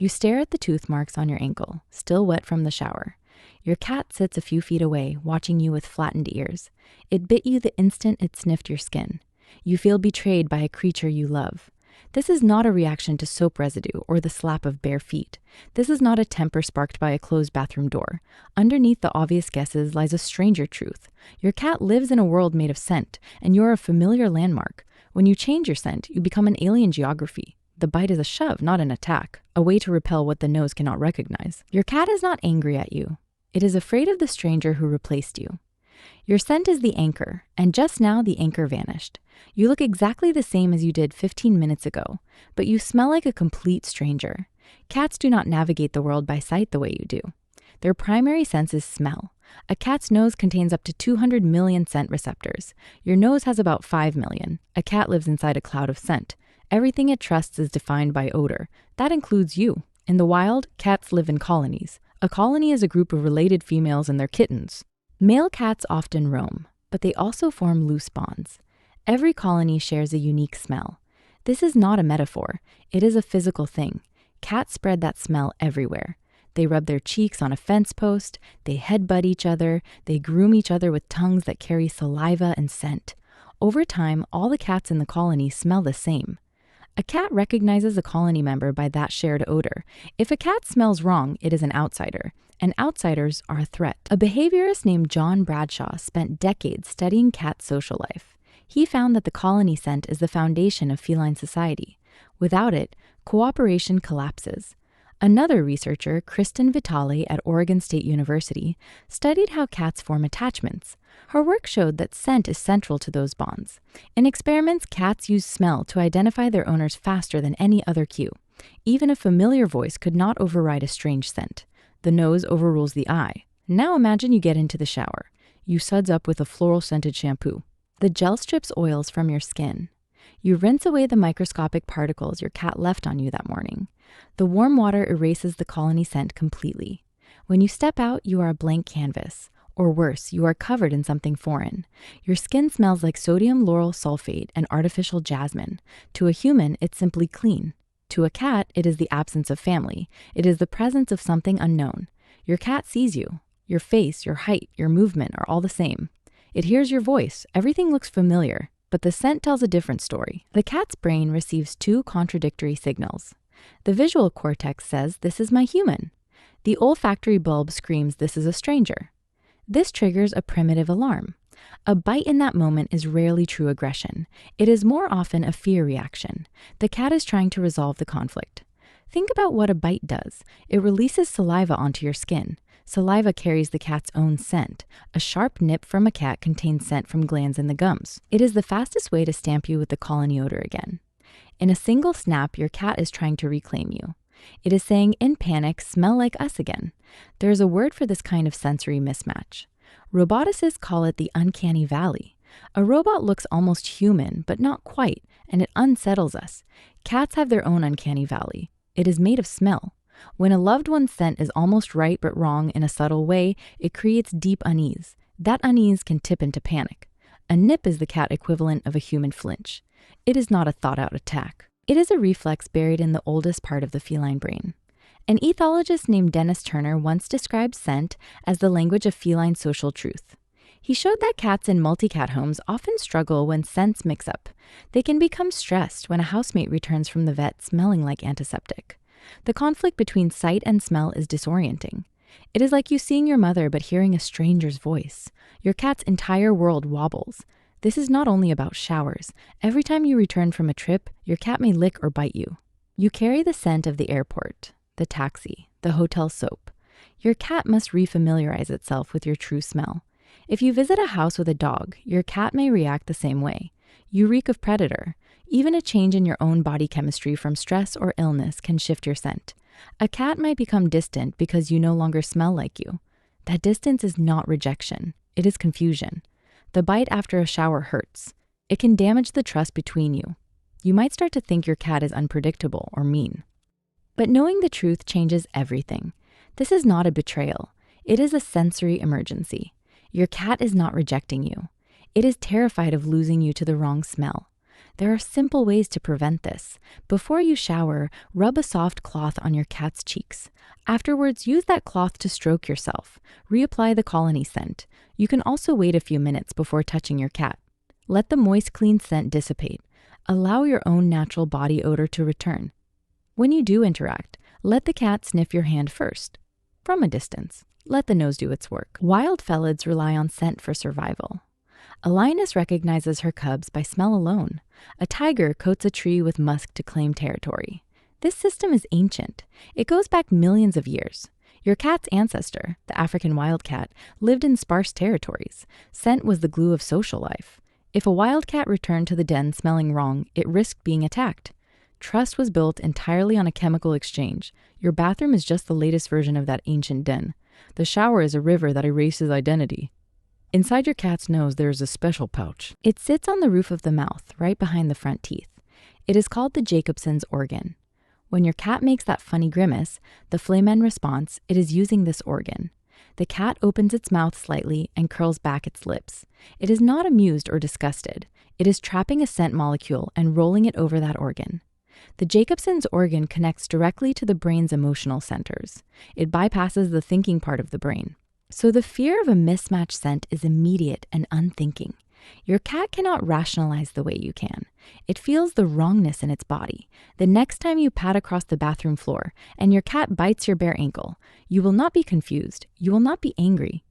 You stare at the tooth marks on your ankle, still wet from the shower. Your cat sits a few feet away, watching you with flattened ears. It bit you the instant it sniffed your skin. You feel betrayed by a creature you love. This is not a reaction to soap residue or the slap of bare feet. This is not a temper sparked by a closed bathroom door. Underneath the obvious guesses lies a stranger truth. Your cat lives in a world made of scent, and you're a familiar landmark. When you change your scent, you become an alien geography. The bite is a shove, not an attack, a way to repel what the nose cannot recognize. Your cat is not angry at you. It is afraid of the stranger who replaced you. Your scent is the anchor, and just now the anchor vanished. You look exactly the same as you did 15 minutes ago, but you smell like a complete stranger. Cats do not navigate the world by sight the way you do. Their primary sense is smell. A cat's nose contains up to 200 million scent receptors. Your nose has about 5 million. A cat lives inside a cloud of scent. Everything it trusts is defined by odor. That includes you. In the wild, cats live in colonies. A colony is a group of related females and their kittens. Male cats often roam, but they also form loose bonds. Every colony shares a unique smell. This is not a metaphor. It is a physical thing. Cats spread that smell everywhere. They rub their cheeks on a fence post, they headbutt each other, they groom each other with tongues that carry saliva and scent. Over time, all the cats in the colony smell the same. A cat recognizes a colony member by that shared odor. If a cat smells wrong, it is an outsider, and outsiders are a threat. A behaviorist named John Bradshaw spent decades studying cat social life. He found that the colony scent is the foundation of feline society. Without it, cooperation collapses. Another researcher, Kristen Vitale at Oregon State University, studied how cats form attachments. Her work showed that scent is central to those bonds. In experiments, cats use smell to identify their owners faster than any other cue. Even a familiar voice could not override a strange scent. The nose overrules the eye. Now imagine you get into the shower. You suds up with a floral-scented shampoo. The gel strips oils from your skin. You rinse away the microscopic particles your cat left on you that morning. The warm water erases the colony scent completely. When you step out, you are a blank canvas. Or worse, you are covered in something foreign. Your skin smells like sodium lauryl sulfate and artificial jasmine. To a human, it's simply clean. To a cat, it is the absence of family. It is the presence of something unknown. Your cat sees you. Your face, your height, your movement are all the same. It hears your voice. Everything looks familiar, but the scent tells a different story. The cat's brain receives two contradictory signals. The visual cortex says, "This is my human." The olfactory bulb screams, "This is a stranger." This triggers a primitive alarm. A bite in that moment is rarely true aggression. It is more often a fear reaction. The cat is trying to resolve the conflict. Think about what a bite does. It releases saliva onto your skin. Saliva carries the cat's own scent. A sharp nip from a cat contains scent from glands in the gums. It is the fastest way to stamp you with the colony odor again. In a single snap, your cat is trying to reclaim you. It is saying, in panic, "Smell like us again." There is a word for this kind of sensory mismatch. Roboticists call it the uncanny valley. A robot looks almost human, but not quite, and it unsettles us. Cats have their own uncanny valley. It is made of smell. When a loved one's scent is almost right but wrong in a subtle way, it creates deep unease. That unease can tip into panic. A nip is the cat equivalent of a human flinch. It is not a thought-out attack. It is a reflex buried in the oldest part of the feline brain. An ethologist named Dennis Turner once described scent as the language of feline social truth. He showed that cats in multi-cat homes often struggle when scents mix up. They can become stressed when a housemate returns from the vet smelling like antiseptic. The conflict between sight and smell is disorienting. It is like you seeing your mother but hearing a stranger's voice. Your cat's entire world wobbles. This is not only about showers. Every time you return from a trip, your cat may lick or bite you. You carry the scent of the airport, the taxi, the hotel soap. Your cat must refamiliarize itself with your true smell. If you visit a house with a dog, your cat may react the same way. You reek of predator. Even a change in your own body chemistry from stress or illness can shift your scent. A cat might become distant because you no longer smell like you. That distance is not rejection. It is confusion. The bite after a shower hurts. It can damage the trust between you. You might start to think your cat is unpredictable or mean. But knowing the truth changes everything. This is not a betrayal. It is a sensory emergency. Your cat is not rejecting you. It is terrified of losing you to the wrong smell. There are simple ways to prevent this. Before you shower, rub a soft cloth on your cat's cheeks. Afterwards, use that cloth to stroke yourself. Reapply the colony scent. You can also wait a few minutes before touching your cat. Let the moist, clean scent dissipate. Allow your own natural body odor to return. When you do interact, let the cat sniff your hand first. From a distance, let the nose do its work. Wild felids rely on scent for survival. A lioness recognizes her cubs by smell alone. A tiger coats a tree with musk to claim territory. This system is ancient. It goes back millions of years. Your cat's ancestor, the African wildcat, lived in sparse territories. Scent was the glue of social life. If a wildcat returned to the den smelling wrong, it risked being attacked. Trust was built entirely on a chemical exchange. Your bathroom is just the latest version of that ancient den. The shower is a river that erases identity. Inside your cat's nose, there is a special pouch. It sits on the roof of the mouth, right behind the front teeth. It is called the Jacobson's organ. When your cat makes that funny grimace, the flamen response, it is using this organ. The cat opens its mouth slightly and curls back its lips. It is not amused or disgusted. It is trapping a scent molecule and rolling it over that organ. The Jacobson's organ connects directly to the brain's emotional centers. It bypasses the thinking part of the brain. So the fear of a mismatched scent is immediate and unthinking. Your cat cannot rationalize the way you can. It feels the wrongness in its body. The next time you pat across the bathroom floor and your cat bites your bare ankle, you will not be confused. You will not be angry.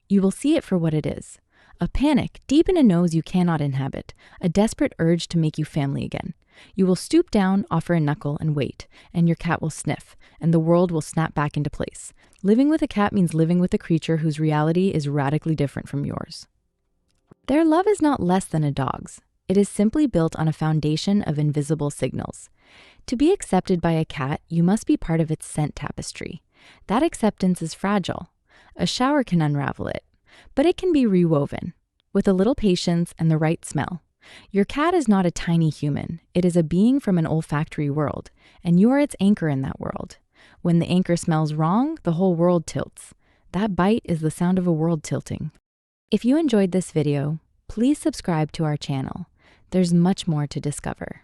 You will see it for what it is. A panic deep in a nose you cannot inhabit. A desperate urge to make you family again. You will stoop down, offer a knuckle, and wait, and your cat will sniff, and the world will snap back into place. Living with a cat means living with a creature whose reality is radically different from yours. Their love is not less than a dog's. It is simply built on a foundation of invisible signals. To be accepted by a cat, you must be part of its scent tapestry. That acceptance is fragile. A shower can unravel it, but it can be rewoven with a little patience and the right smell. Your cat is not a tiny human. It is a being from an olfactory world, and you are its anchor in that world. When the anchor smells wrong, the whole world tilts. That bite is the sound of a world tilting. If you enjoyed this video, please subscribe to our channel. There's much more to discover.